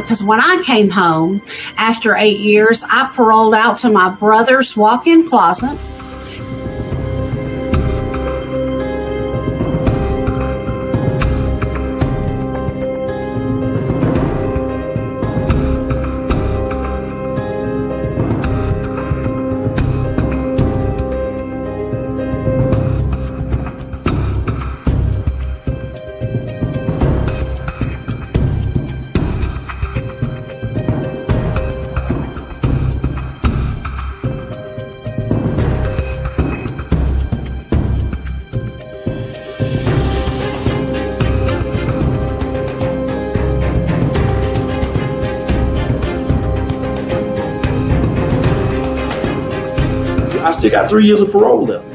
because when I came home after 8 years, I paroled out to my brother's walk-in closet. I still got 3 years of parole left.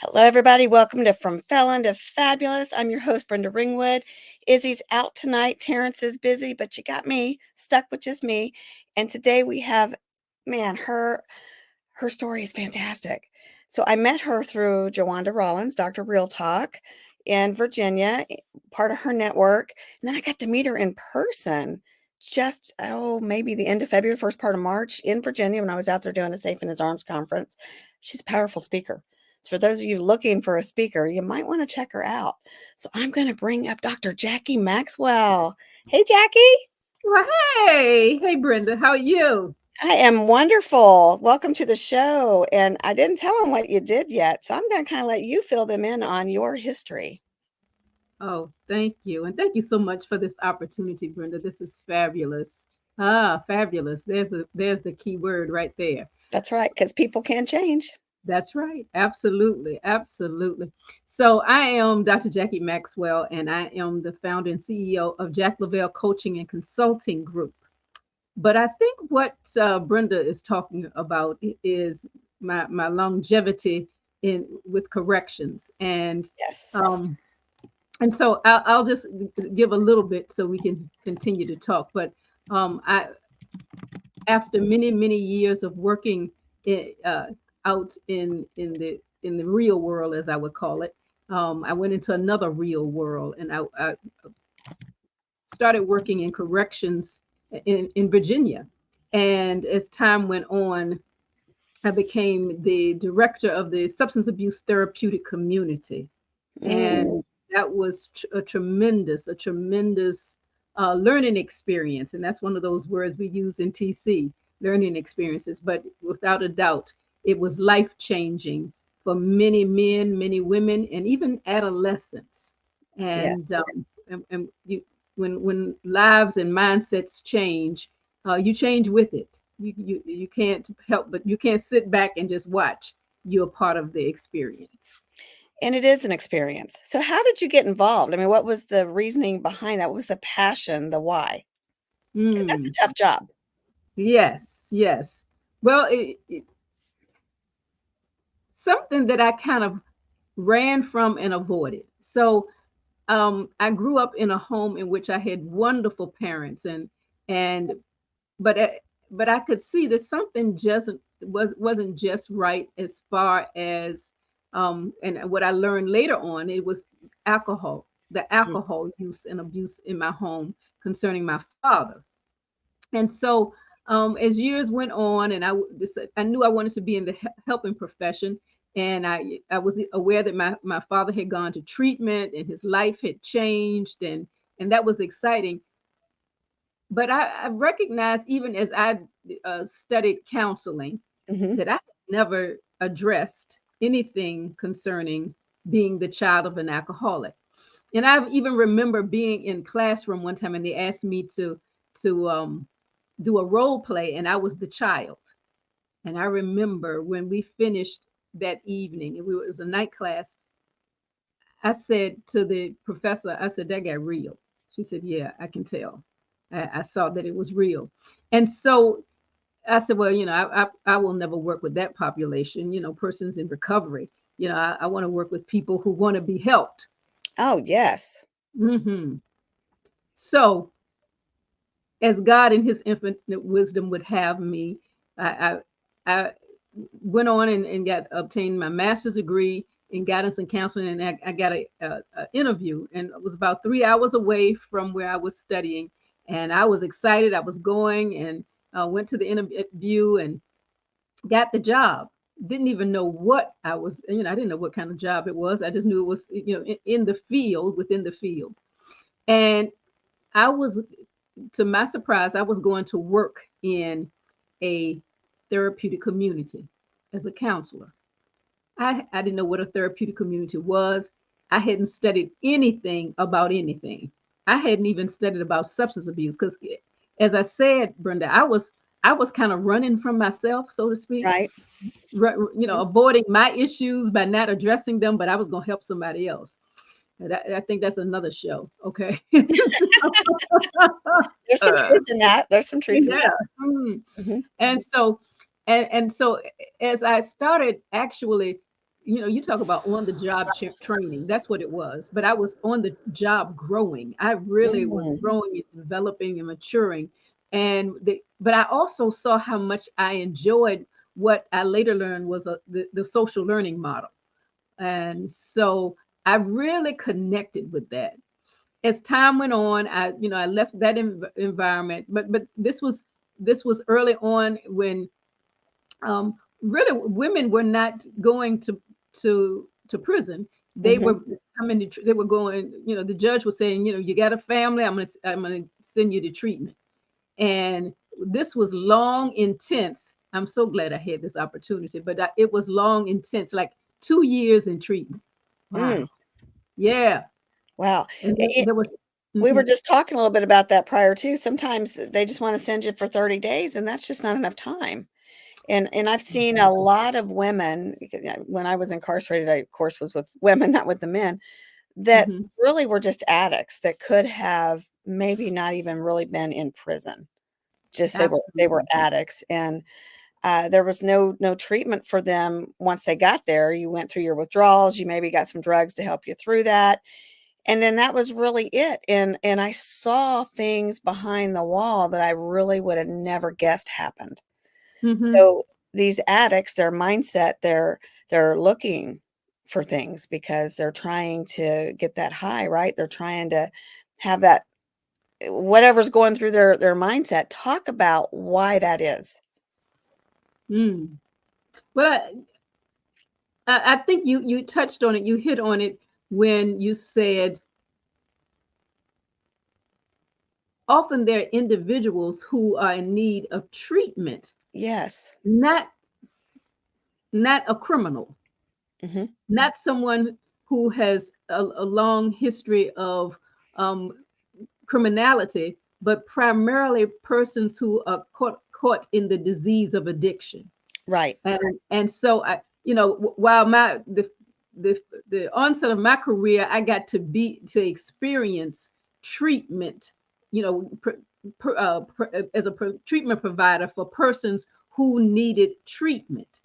Hello, everybody. Welcome to From Felon to Fabulous. I'm your host, Brenda Ringwood. Izzy's out tonight. Terrence is busy, but you got me stuck with just me. And today we have, man, her story is fantastic. So I met her through Jawanda Rollins, Dr. Real Talk in Virginia, part of her network. And then I got to meet her in person just, maybe the end of February, first part of March in Virginia when I was out there doing a Safe in His Arms conference. She's a powerful speaker. So for those of you looking for a speaker, you might want to check her out. So I'm going to bring up Dr. Jacquelin Maxwell. Hey, Jackie. Well, hey, Brenda, how are you? I am wonderful. Welcome to the show. And I didn't tell them what you did yet, so I'm going to kind of let you fill them in on your history. Oh, thank you. And thank you so much for this opportunity, Brenda. This is fabulous. Fabulous. There's the key word right there. That's right, because people can change. That's right. Absolutely. Absolutely. So I am Dr. Jacquelin Maxwell, and I am the founder and CEO of Jack Lavelle Coaching and Consulting Group. But I think what Brenda is talking about is my longevity with corrections. And yes. And so I'll just give a little bit so we can continue to talk. But after many years of working out in the real world, as I would call it, I went into another real world, and I started working in corrections in Virginia. And as time went on, I became the director of the substance abuse therapeutic community. And that was a tremendous learning experience. And that's one of those words we use in TC, learning experiences. But without a doubt, it was life changing for many men, many women, and even adolescents. And, Yes. and you, when lives and mindsets change, you change with it. You can't help, but you can't sit back and just watch. You're a part of the experience. And it is an experience. So how did you get involved? I mean, what was the reasoning behind that? What was the passion, the why? 'Cause that's a Mm, tough job. yes, yes. Well, something that I kind of ran from and avoided. So I grew up in a home in which I had wonderful parents, and but uh, but I could see that something just wasn't just right as far as and what I learned later on, it was the Mm, alcohol use and abuse in my home concerning my father. And so as years went on, and I knew I wanted to be in the helping profession, and I was aware that my father had gone to treatment and his life had changed, and that was exciting. But I recognized, even as I studied counseling, mhm. that I had never addressed anything concerning being the child of an alcoholic. And I even remember being in classroom one time, and they asked me to do a role play, and I was the child. And I remember when we finished that evening, it was a night class. I said to the professor, I said, that got real. She said, yeah, I can tell. I saw that it was real. And so I said, well, I will never work with that population, persons in recovery. I want to work with people who want to be helped. Oh, yes. Hmm. So, as God in His infinite wisdom would have me, I, I went on and got obtained my master's degree in guidance and counseling, and I got a interview, and it was about 3 hours away from where I was studying, and I was excited. I was going and went to the interview and got the job. Didn't even know what I was, I didn't know what kind of job it was. I just knew it was, in the field, within the field. And I was, to my surprise, I was going to work in a therapeutic community as a counselor. I didn't know what a therapeutic community was. I hadn't studied anything about anything. I hadn't even studied about substance abuse because, as I said, Brenda, I was kind of running from myself, so to speak, Right. Mhm. avoiding my issues by not addressing them, but I was going to help somebody else. And I think that's another show. Okay. There's some Uh, truth in that. There's some truth in yeah. that. Mm. Mhm. And so, and so as I started actually, you talk about on the job training, that's what it was. But I was on the job growing. I really was Mm. growing and developing and maturing. But I also saw how much I enjoyed what I later learned was the social learning model. And so I really connected with that. As time went on, I left that environment, but this was early on when really women were not going to prison. They Mhm. were coming to, they were going, the judge was saying, you got a family, I'm gonna send you to treatment. And this was long, intense. I'm so glad I had this opportunity, but it was long, intense, like 2 years in treatment. Mm. Wow. Yeah. Wow. And It there was. We were Mhm. just talking a little bit about that prior too. Sometimes they just wanna send you for 30 days, and that's just not enough time. And I've seen a lot of women, when I was incarcerated, I, of course, was with women, not with the men, that Mhm. really were just addicts that could have maybe not even really been in prison. Just they were Absolutely. addicts, and, there was no treatment for them once they got there. You went through your withdrawals, you maybe got some drugs to help you through that, and then that was really it, and I saw things behind the wall that I really would have never guessed happened. Mhm. So these addicts, their mindset, they're looking for things because they're trying to get that high, right? They're trying to have that whatever's going through their mindset. Talk about why that is. Well, I think you touched on it. You hit on it when you said often there are individuals who are in need of treatment. Yes. Not a criminal, not someone who has a long history of criminality, but primarily persons who are caught in the disease of addiction. Right. And so while the onset of my career, I got to experience treatment, as a treatment provider for persons who needed treatment.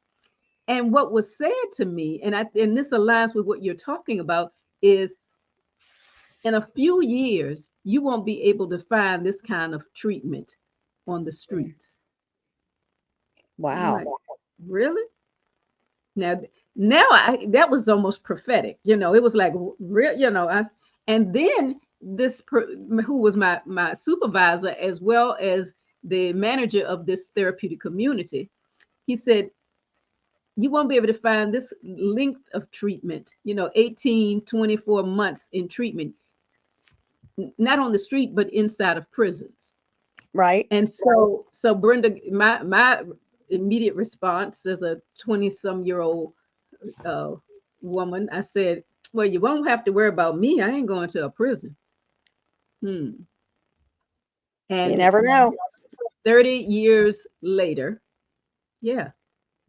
And what was said to me, and this aligns with what you're talking about, is in a few years, you won't be able to find this kind of treatment on the streets. Wow. Like, really? Now that was almost prophetic. It was like, and then who was my supervisor as well as the manager of this therapeutic community, he said, you won't be able to find this length of treatment, 18, 24 months in treatment, not on the street, but inside of prisons. Right. And so Brenda, my immediate response as a 20-some-year-old woman, I said, well, you won't have to worry about me. I ain't going to a prison. And you never know. 30 years later, yeah,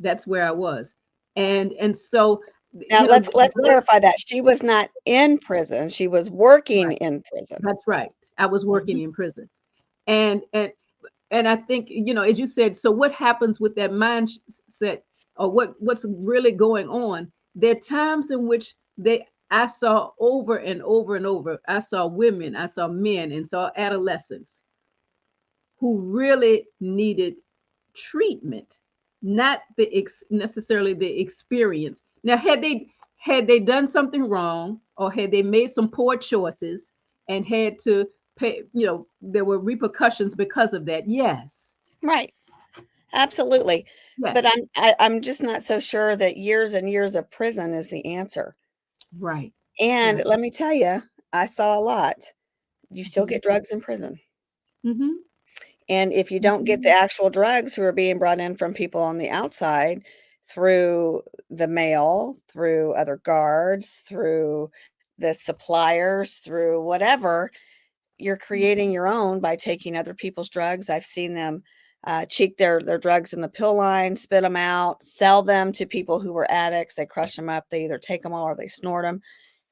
that's where I was. And so now let's clarify that she was not in prison. She was working in prison. That's right. I was working in prison. And I think, as you said, so what happens with that mindset, or what's really going on? There are times in which I saw over and over and over, I saw women, I saw men, and saw adolescents who really needed treatment, not necessarily the experience. Now, had they done something wrong, or had they made some poor choices and had to pay, there were repercussions because of that. Yes. Right. Absolutely. Yes. But I'm just not so sure that years and years of prison is the answer. Right. And Right. let me tell you, I saw a lot. You still get drugs in prison. And if you don't get the actual drugs who are being brought in from people on the outside through the mail, through other guards, through the suppliers, through whatever, you're creating your own by taking other people's drugs. I've seen them cheek their drugs in the pill line, spit them out, sell them to people who were addicts. They crush them up. They either take them all or they snort them.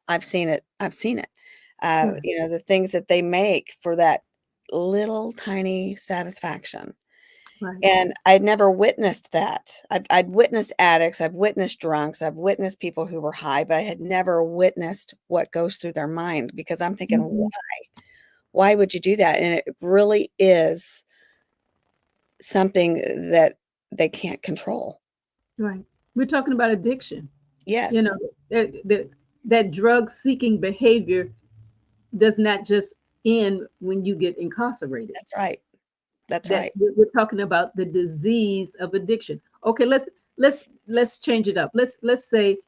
I've seen it. The things that they make for that little tiny satisfaction. Right. And I'd never witnessed that. I'd witnessed addicts, I've witnessed drunks, I've witnessed people who were high, but I had never witnessed what goes through their mind, because I'm thinking, why would you do that? And it really is something that they can't control. Right. We're talking about addiction. Yes. That drug-seeking behavior does not just end when you get incarcerated. That's right. That's right. We're talking about the disease of addiction. Okay, let's change it up. Let's say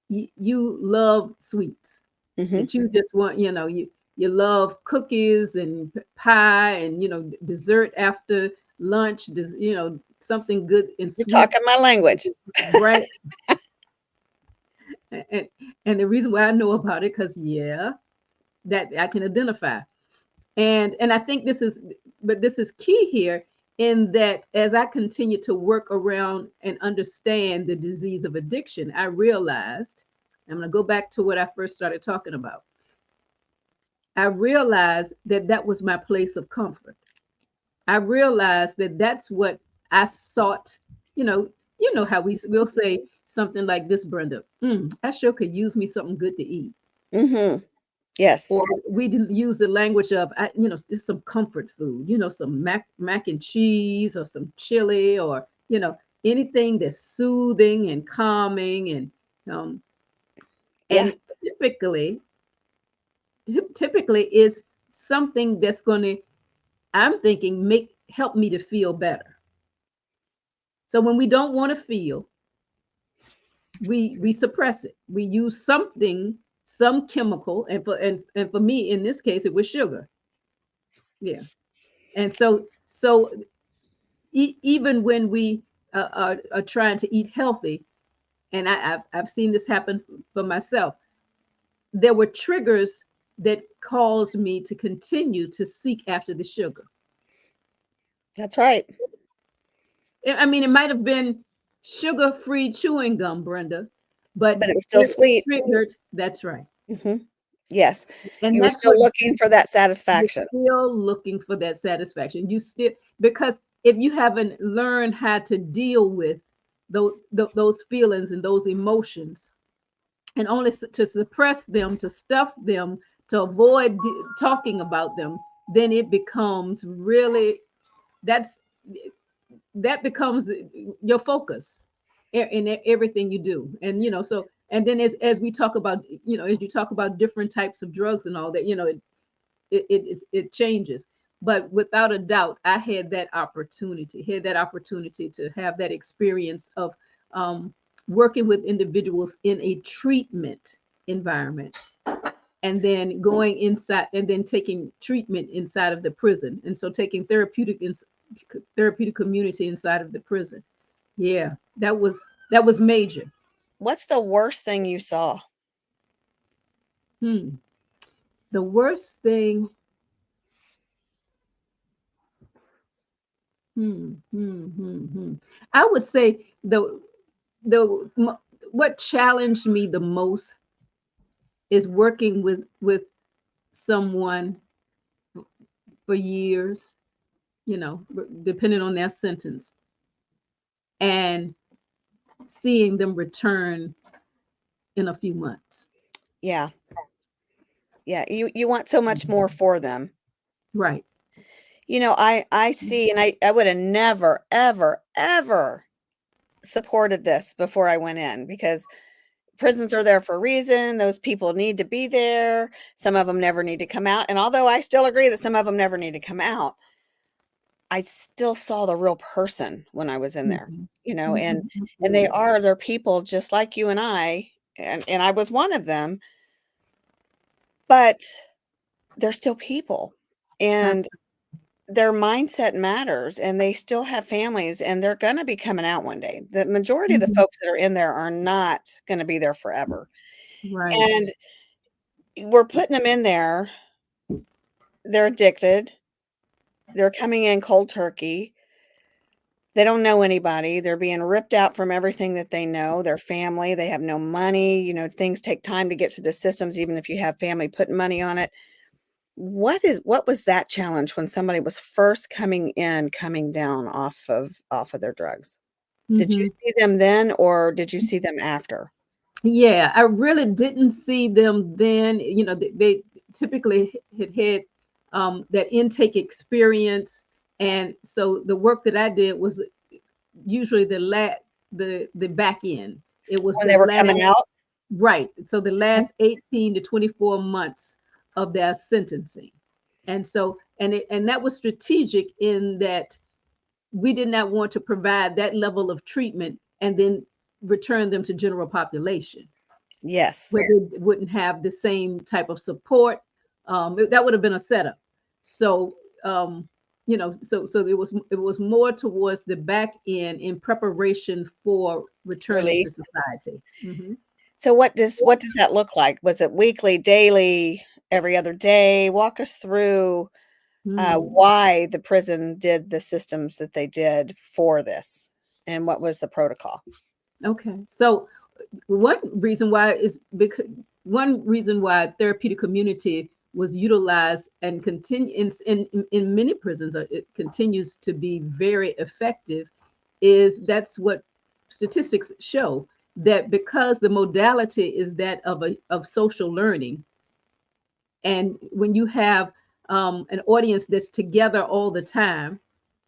you love sweets. That you just want, you love cookies and pie and dessert after lunch, something good and sweet. You're talking my language. Right. And the reason why I know about it, because that I can identify. And I think this is key here, in that as I continue to work around and understand the disease of addiction, I realized, I'm going to go back to what I first started talking about. I realized that was my place of comfort. I realized that that's what I sought. You know how we'll say something like this, Brenda, I sure could use me something good to eat. Yes. Or we use the language of, just some comfort food, some mac and cheese, or some chili, or, anything that's soothing and calming. And typically is something that's going to, I'm thinking, help me to feel better. So when we don't want to feel, we suppress it. We use something, some chemical, and for me in this case it was sugar. Yeah. And so even when we are trying to eat healthy, and I've seen this happen for myself, there were triggers that caused me to continue to seek after the sugar. That's right. I mean, it might have been sugar-free chewing gum, Brenda, but it was still sweet. Triggered. That's right. Mm-hmm. Yes. And you were that's still looking for that satisfaction. You're still looking for that satisfaction. Because if you haven't learned how to deal with those feelings and those emotions, and only to suppress them, to stuff them, to avoid talking about them, then it becomes really, that becomes your focus in everything you do. And and then as we talk about, as you talk about different types of drugs and all that, it changes. But without a doubt, I had that opportunity to have that experience of working with individuals in a treatment environment, and then going inside and then taking treatment inside of the prison. And so taking therapeutic community inside of the prison. Yeah, that was major. What's the worst thing you saw? The worst thing. I would say what challenged me the most is working with someone for years, depending on their sentence, and seeing them return in a few months. Yeah. You want so much more for them. Right. I see, and I would have never, ever, ever supported this before I went in, because prisons are there for a reason. Those people need to be there. Some of them never need to come out. And although I still agree that some of them never need to come out, I still saw the real person when I was in there, and they're people just like you and I, and I was one of them, but they're still people, and their mindset matters, and they still have families, and they're going to be coming out one day. The majority of the folks that are in there are not going to be there forever. Right. And we're putting them in there. They're addicted. They're coming in cold turkey. They don't know anybody. They're being ripped out from everything that they know, their family. They have no money. Things take time to get through the systems, even if you have family putting money on it. What was that challenge when somebody was first coming down off of their drugs? Did you see them then, or did you see them after? Yeah, I really didn't see them then. They typically had that intake experience. And so the work that I did was usually the back end. It was when they were coming out. Right. So the last 18 to 24 months of their sentencing. And so, and that was strategic in that we did not want to provide that level of treatment and then return them to general population. Yes. Where they wouldn't have the same type of support. That would have been a setup. So, so it was more towards the back end in preparation for returning to society. So what does that look like? Was it weekly, daily, every other day? Walk us through why the prison did the systems that they did for this, and what was the protocol? Okay, so one reason why therapeutic community was utilized and continue in many prisons, it continues to be very effective, is that's what statistics show, that because the modality is that of social learning, and when you have an audience that's together all the time,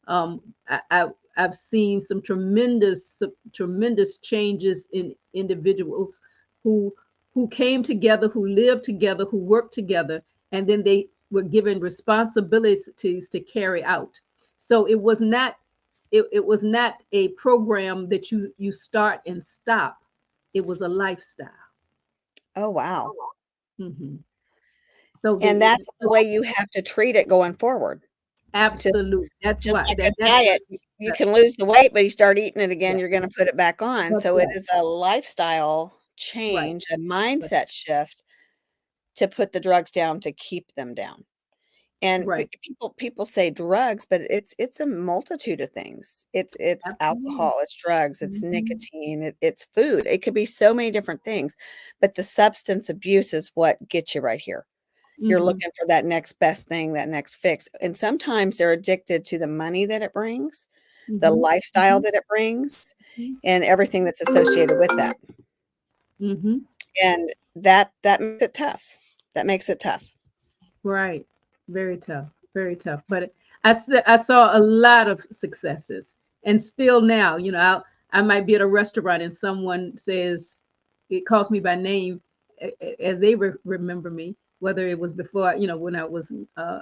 I've seen some tremendous changes in individuals who came together, who lived together, who worked together, and then they were given responsibilities to carry out. So it was not a program that you start and stop. It was a lifestyle. Oh, wow. Hmm. So And that's the way you have to treat it going forward. Just absolutely. That's just why like a diet, you can lose the weight, but you start eating it again, yeah, you're gonna put it back on. that's So it right. is a lifestyle Right. change, a Right. mindset shift to put the drugs down to keep them down. And Right. people say drugs, but it's a multitude of things. It's Absolutely. alcohol, it's drugs, it's Hmm. nicotine, it's food. It could be so many different things, but the substance abuse is what gets you right here. You're Hmm. looking for that next best thing, that next fix. And sometimes they're addicted to the money that it brings, the Hmm. lifestyle Hmm. that it brings, and everything that's associated with that. Hmm. And that makes it tough. That makes it tough. Right. Very tough. Very tough. But I saw a lot of successes, and still now, I might be at a restaurant and someone says, it calls me by name, as they remember me, whether it was before, when I was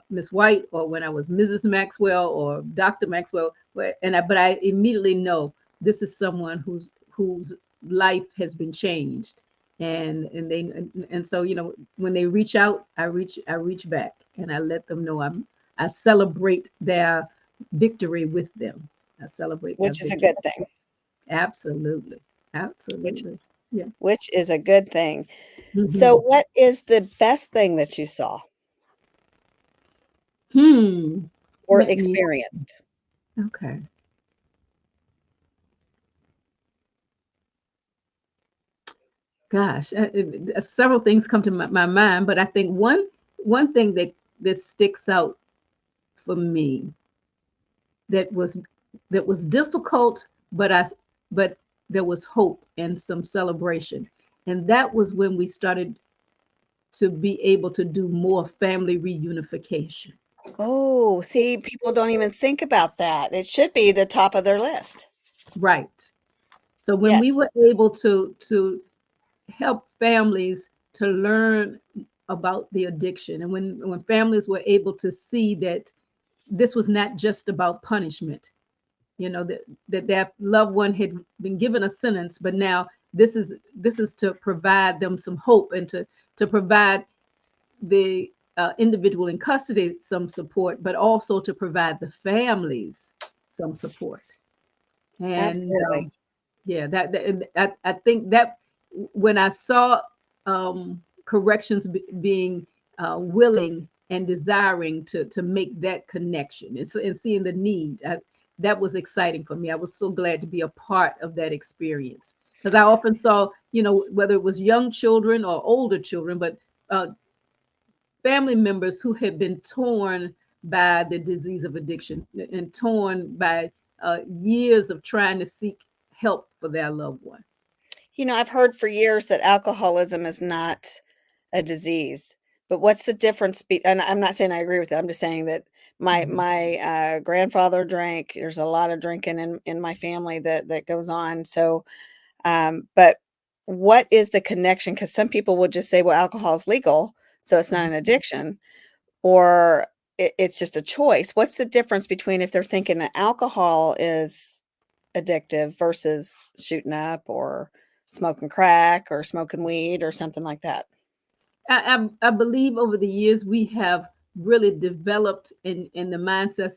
Miss White, or when I was Mrs. Maxwell or Dr. Maxwell, but I immediately know this is someone whose life has been changed, and so when they reach out, I reach back and I let them know I celebrate their victory with them. I celebrate their Which is a victory. good thing. Absolutely. Which Absolutely. Yeah. which is a good thing. So Hmm. what is the best thing that you saw Hmm. or Let me. experienced? Okay. Gosh, several things come to my mind, but I think one thing that sticks out for me, that was difficult, but there was hope and some celebration, and that was when we started to be able to do more family reunification. Oh, see, people don't even think about that. It should be the top of their list. Right. So when we Yes. were able to help families to learn about the addiction, and when families were able to see that this was not just about punishment, that loved one had been given a sentence, but now this is to provide them some hope, and to provide the individual in custody some support, but also to provide the families some support. And Absolutely. yeah, I think that when I saw corrections being willing and desiring to make that connection, and seeing the need, that was exciting for me. I was so glad to be a part of that experience, because I often saw, whether it was young children or older children, but uh, family members who had been torn by the disease of addiction, and torn by years of trying to seek help for their loved one. I've heard for years that alcoholism is not a disease, but what's the difference and I'm not saying I agree with that. I'm just saying that my Mhm. my grandfather drank. There's a lot of drinking in my family that goes on. So, but what is the connection? Because some people would just say, well, alcohol is legal, so it's not an addiction, or it's just a choice. What's the difference between if they're thinking that alcohol is addictive versus shooting up or smoking crack or smoking weed or something like that? I believe over the years we have really developed, and the mindset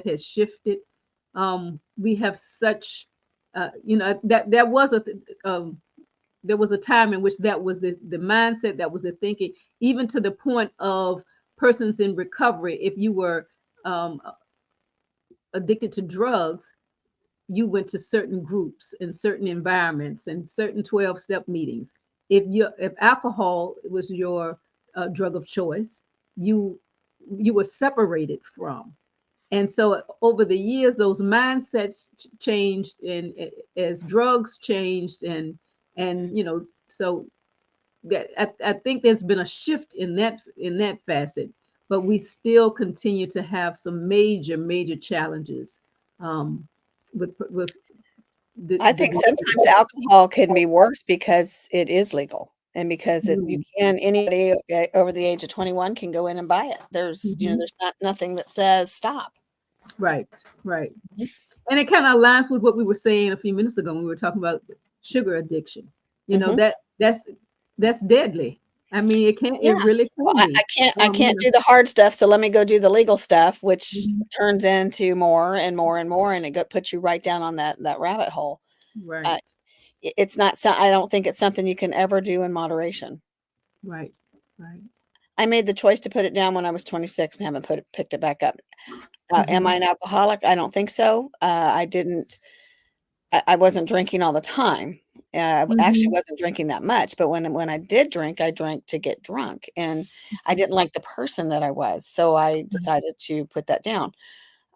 has shifted. We have such, that um, there was a time in which that was the mindset, that was the thinking, even to the point of persons in recovery. If you were um, addicted to drugs, you went to certain groups and certain environments and certain 12-step meetings. If alcohol was your drug of choice, you you were separated from. And so over the years, those mindsets changed, and as drugs changed, and so that I think there's been a shift in that facet, but we still continue to have some major challenges um, with I the think sometimes alcohol can be worse because it is legal. And because anybody over the age of 21 can go in and buy it. There's there's nothing that says stop. Right. And it kind of aligns with what we were saying a few minutes ago when we were talking about sugar addiction. That's deadly. I mean, it really can Well, be. I can't do the hard stuff, so let me go do the legal stuff, which turns into more and more and more, and it puts you right down on that rabbit hole. Right. It's not. I don't think it's something you can ever do in moderation. Right. I made the choice to put it down when I was 26 and haven't picked it back up. Am I an alcoholic? I don't think so. I wasn't drinking all the time. I actually wasn't drinking that much, but when I did drink, I drank to get drunk, and I didn't like the person that I was, so I decided to put that down.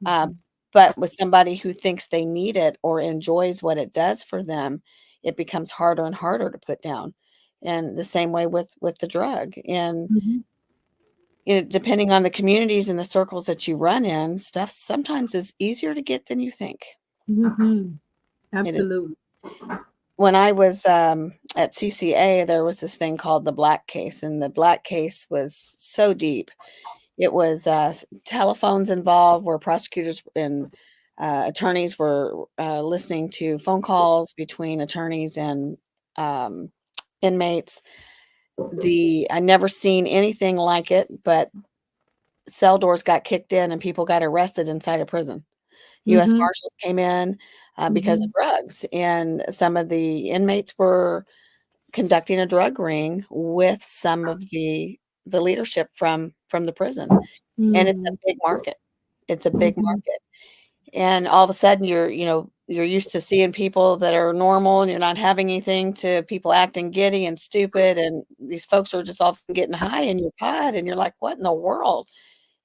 But with somebody who thinks they need it or enjoys what it does for them, it becomes harder and harder to put down. And the same way with the drug. And depending on the communities and the circles that you run in, stuff sometimes is easier to get than you think. Absolutely. When I was at CCA, there was this thing called the Black case, and the Black case was so deep. It was telephones involved where prosecutors and attorneys were listening to phone calls between attorneys and inmates. I never seen anything like it, but cell doors got kicked in and people got arrested inside a prison. U.S. Marshals came in because of drugs, and some of the inmates were conducting a drug ring with some of the leadership from the prison. And it's a big market. It's a big market. And all of a sudden you're used to seeing people that are normal, and you're not having anything, to people acting giddy and stupid. And these folks are just all of a sudden getting high in your pod, and you're like, what in the world?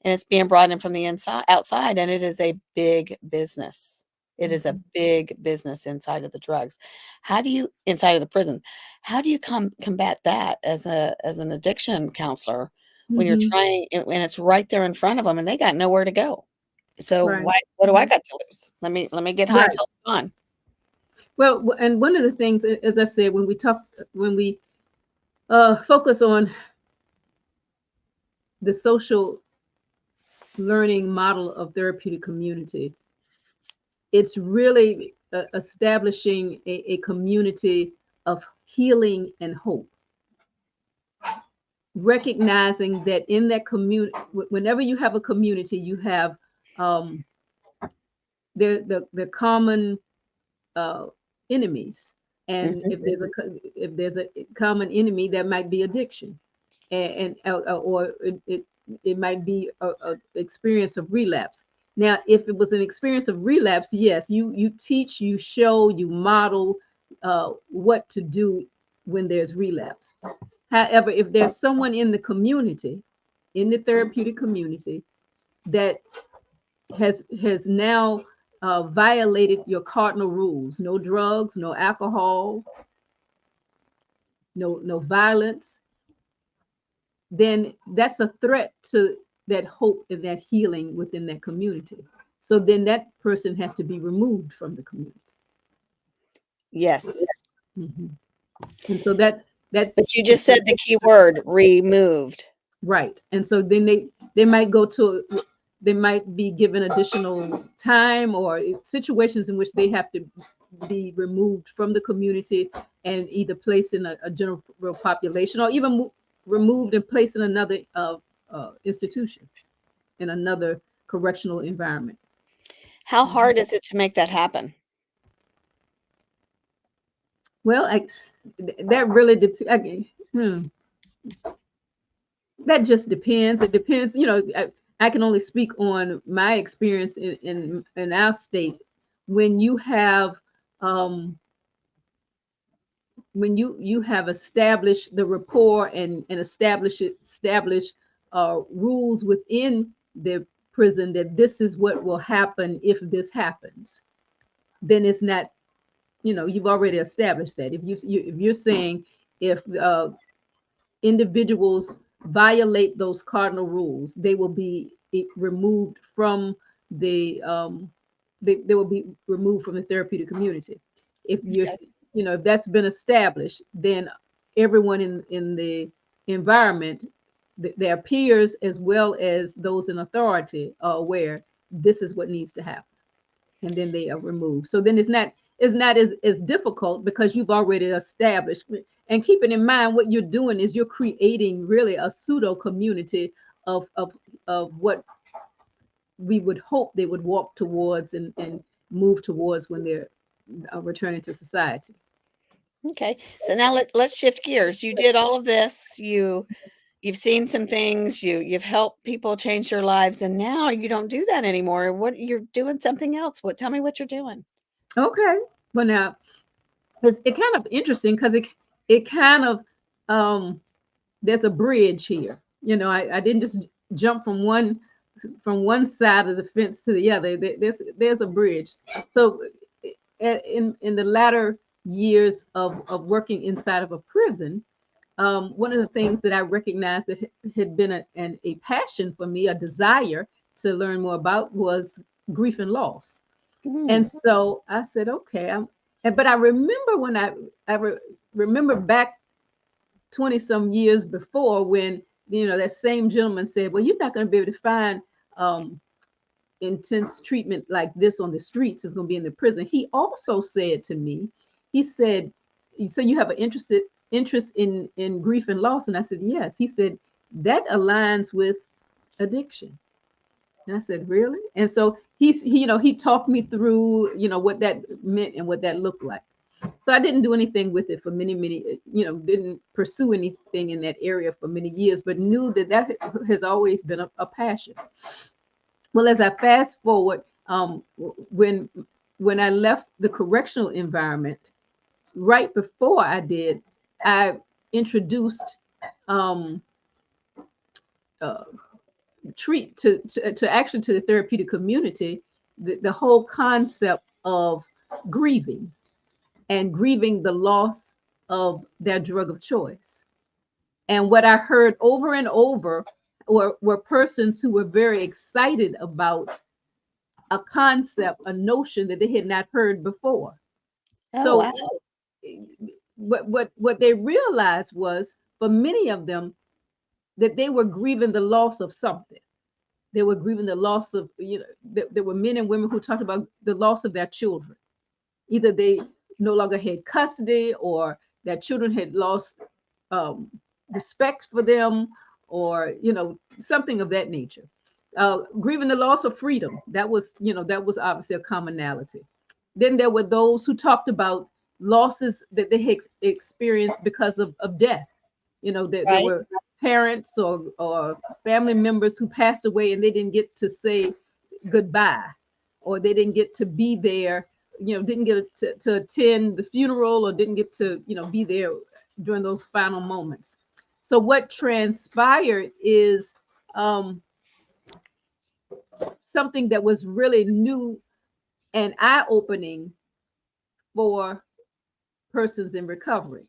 And it's being brought in from the outside, and it is a big business. It is a big business inside of the drugs. Inside of the prison, how do you combat that as an addiction counselor when you're trying, and it's right there in front of them, and they got nowhere to go? So what do I got to lose? Let me get high till it's gone. Well, and one of the things, as I said, when we focus on the social learning model of therapeutic community, it's really establishing a community of healing and hope. Recognizing that in that community, whenever you have a community, you have the common enemies, and if there's a common enemy, that might be addiction, or it might be a experience of relapse. Now, if it was an experience of relapse, yes, you teach, you show, you model what to do when there's relapse. However, if there's someone in the community, in the therapeutic community, that has now violated your cardinal rules: no drugs, no alcohol, no violence, then that's a threat to that hope and that healing within that community. So then that person has to be removed from the community. Yes. And so that but you just said the key word, removed. Right. And so then they might be given additional time, or situations in which they have to be removed from the community and either placed in a general population, or even removed and placed in another institution, in another correctional environment. How hard is it to make that happen? Well, that really depends. That just depends. It depends. I can only speak on my experience in our state. When you have established the rapport and established rules within the prison, that this is what will happen if this happens, then it's not, you've already established that. If you're saying if individuals violate those cardinal rules, they will be removed from they will be removed from the therapeutic community. If you're if that's been established, then everyone in the environment, their peers as well as those in authority, are aware this is what needs to happen, and then they are removed. So then it's not as difficult because you've already established. And keeping in mind, what you're doing is you're creating really a pseudo community of what we would hope they would walk towards and move towards when they're returning to society. Okay. So now let's shift gears. You did all of this. You've seen some things. You've helped people change their lives, and now you don't do that anymore. What you're doing something else. Tell me what you're doing. Okay. Well, now it's kind of interesting because it kind of there's a bridge here. I didn't just jump from one side of the fence to the other. There's a bridge. So in the latter years of working inside of a prison, one of the things that I recognized that had been a passion for me, a desire to learn more about, was grief and loss. And so I said, okay, but I remember when I remember back 20 some years before, when that same gentleman said, well, you're not going to be able to find intense treatment like this on the streets. It's going to be in the prison. He also said to me, he said, so you have an interest in grief and loss? And I said, yes. He said, that aligns with addiction. And I said, really? And so he talked me through, what that meant and what that looked like. So I didn't do anything with it for many, didn't pursue anything in that area for many years, but knew that has always been a passion. Well, as I fast forward, when I left the correctional environment, right before I did, I introduced treat to the therapeutic community the whole concept of grieving the loss of their drug of choice. And what I heard over and over were persons who were very excited about a concept, a notion that they had not heard before. So wow. what they realized was, for many of them, that they were grieving the loss of something. They were grieving the loss of, there were men and women who talked about the loss of their children. Either they no longer had custody, or their children had lost respect for them, or something of that nature. Grieving the loss of freedom, that was obviously a commonality. Then there were those who talked about losses that they had experienced because of death. There were parents or family members who passed away and they didn't get to say goodbye, or they didn't get to be there, didn't get to attend the funeral, or didn't get to, be there during those final moments. So what transpired is something that was really new and eye-opening for persons in recovery.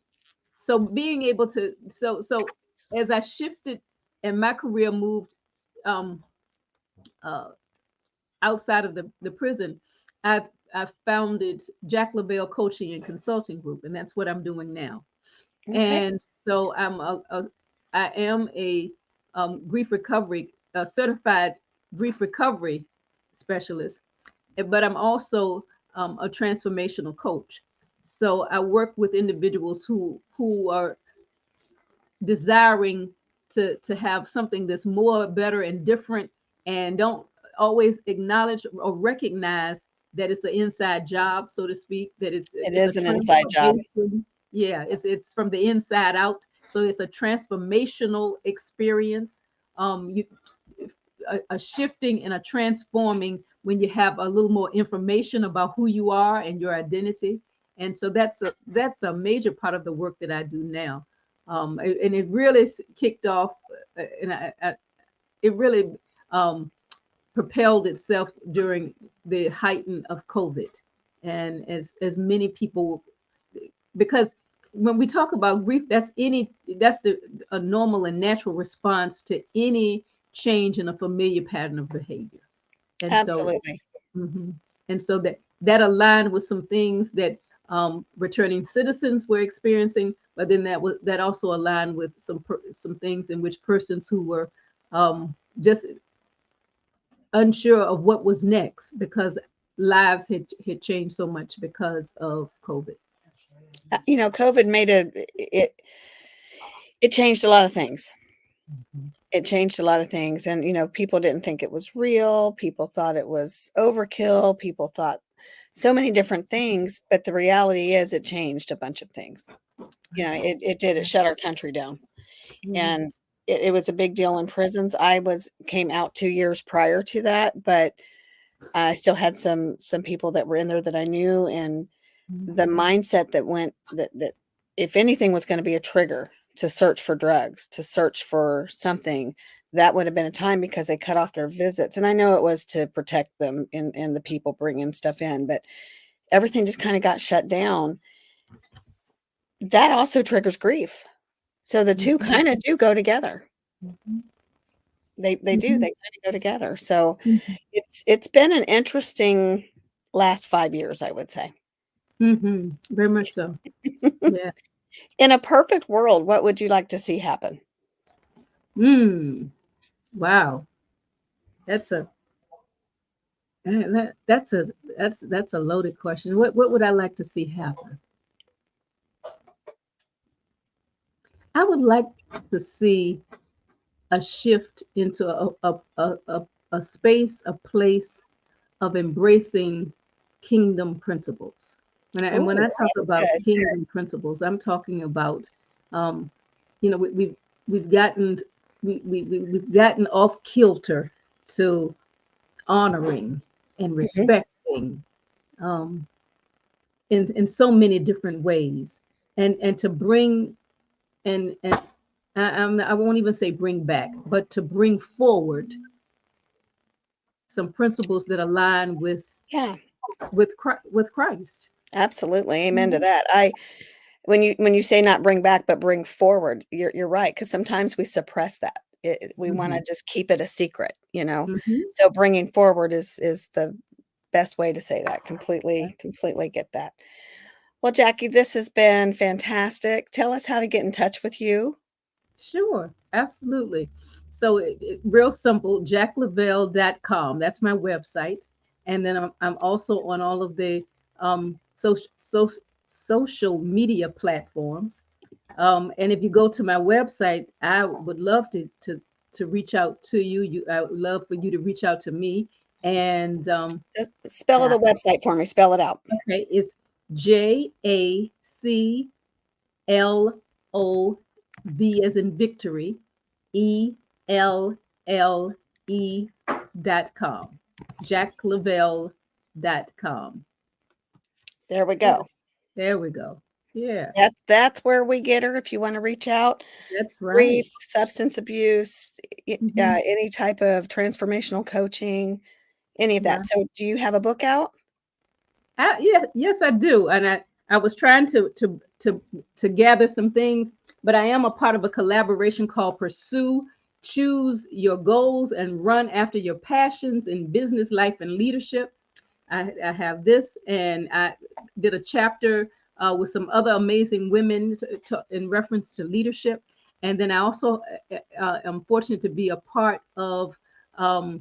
So being able to, so as I shifted and my career moved outside of the prison, I founded Jacquelin Coaching and Consulting Group, and that's what I'm doing now. Okay. And so I am a grief recovery, certified grief recovery specialist, but I'm also a transformational coach. So I work with individuals who are desiring to have something that's more, better, and different, and don't always acknowledge or recognize that it's an inside job, so to speak. That it's an inside job. Yeah, it's from the inside out. So it's a transformational experience. A shifting and a transforming when you have a little more information about who you are and your identity. And so that's a major part of the work that I do now. And it really kicked off, and it really propelled itself during the heighten of COVID. And as many people, because when we talk about grief, that's a normal and natural response to any change in a familiar pattern of behavior. And absolutely. And so that aligned with some things that returning citizens were experiencing, but then that also aligned with some things in which persons who were just unsure of what was next because lives had changed so much because of COVID. COVID made it changed a lot of things. It changed a lot of things, and people didn't think it was real. People thought it was overkill. People thought so many different things, but the reality is it changed a bunch of things. It did. It shut our country down, and it was a big deal in prisons. I came out 2 years prior to that, but I still had some people that were in there that I knew, and the mindset that if anything was going to be a trigger to search for drugs, to search for something, that would have been a time, because they cut off their visits. And I know it was to protect them and the people bringing stuff in, but everything just kind of got shut down. That also triggers grief. So the two kind of do go together. They do. They kind of go together. So it's been an interesting last 5 years, I would say. Very much so. Yeah. In a perfect world, what would you like to see happen? Wow. That's a loaded question. What would I like to see happen? I would like to see a shift into a space, a place of embracing kingdom principles. When I talk about kingdom principles, I'm talking about, we've gotten off kilter to honoring and respecting in so many different ways, and to bring and I won't even say bring back, but to bring forward some principles that align with Christ. Absolutely, amen to that. When you say not bring back but bring forward, you're right, because sometimes we suppress that. We want to just keep it a secret, So bringing forward is the best way to say that. Completely get that. Well, Jackie, this has been fantastic. Tell us how to get in touch with you. Sure, absolutely. So real simple, jacklavelle.com. That's my website. And then I'm also on all of the social media platforms. And if you go to my website, I would love to reach out to you. I would love for you to reach out to me. And spell the website for me. Spell it out. Okay, it's JACLOV as in victory, ELLE.com. JackLavelle.com. There we go. There we go. Yeah. That's where we get her if you want to reach out. That's right. Grief, substance abuse, any type of transformational coaching, any of that. So do you have a book out? Yes, I do. And I was trying to gather some things, but I am a part of a collaboration called Pursue, Choose Your Goals, and Run After Your Passions in Business, Life, and Leadership. I have this, and I did a chapter with some other amazing women in reference to leadership. And then I also am fortunate to be a part of a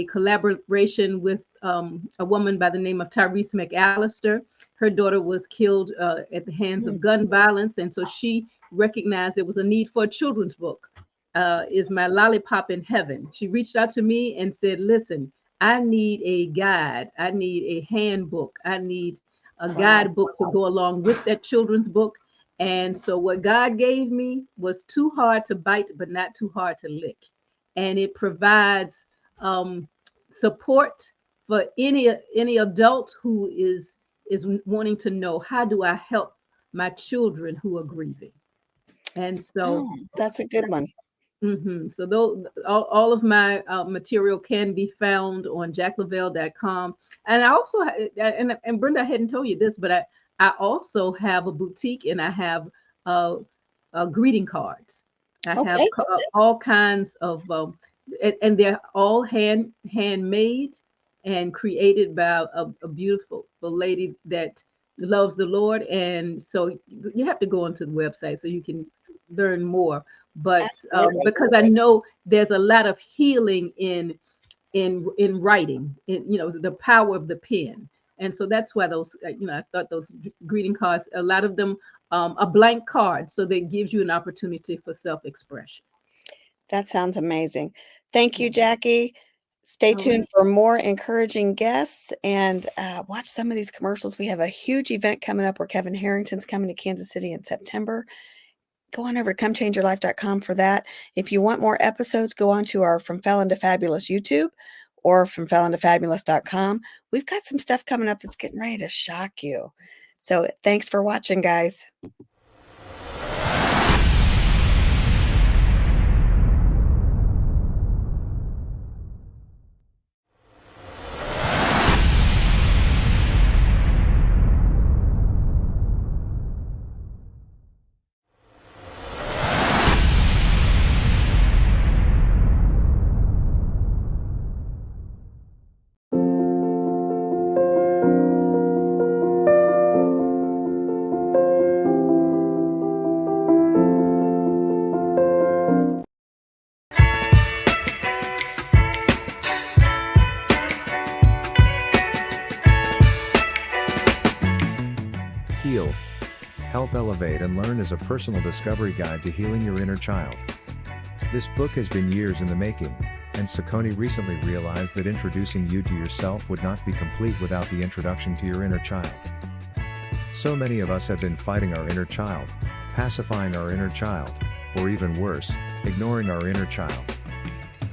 collaboration with a woman by the name of Tyrese McAllister. Her daughter was killed at the hands of gun violence. And so she recognized there was a need for a children's book, Is My Lollipop in Heaven? She reached out to me and said, listen, I need a guide. I need a handbook. I need a guidebook to go along with that children's book. And so what God gave me was too hard to bite, but not too hard to lick. And it provides support for any adult who is wanting to know, how do I help my children who are grieving? And so that's a good one. So all of my material can be found on jacklavelle.com. And I also and Brenda, I hadn't told you this, but I also have a boutique, and I have greeting cards. I have all kinds of and they're all handmade and created by a beautiful lady that loves the Lord, and so you have to go onto the website so you can learn more. But Absolutely. because I know there's a lot of healing in writing, the power of the pen, and so that's why those I thought those greeting cards, a lot of them a blank card, so that gives you an opportunity for self-expression. That sounds amazing. Thank you, Jackie. Stay tuned for more encouraging guests and watch some of these commercials. We have a huge event coming up where Kevin Harrington's coming to Kansas City in September. Go on over to comechangeyourlife.com for that. If you want more episodes, go on to our From Felon to Fabulous YouTube or from felontofabulous.com. We've got some stuff coming up that's getting ready to shock you. So thanks for watching, guys. Heal, Help Elevate and Learn is a personal discovery guide to healing your inner child. This book has been years in the making, and Saucony recently realized that introducing you to yourself would not be complete without the introduction to your inner child. So many of us have been fighting our inner child, pacifying our inner child, or even worse, ignoring our inner child.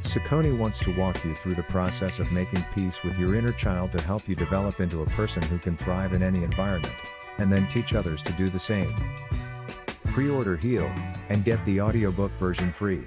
Saucony wants to walk you through the process of making peace with your inner child to help you develop into a person who can thrive in any environment, and then teach others to do the same. Pre-order Heal, and get the audiobook version free.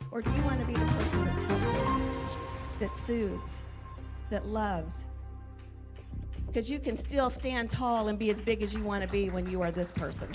Or do you want to be the person that's helpful, that soothes, that loves? Because you can still stand tall and be as big as you want to be when you are this person.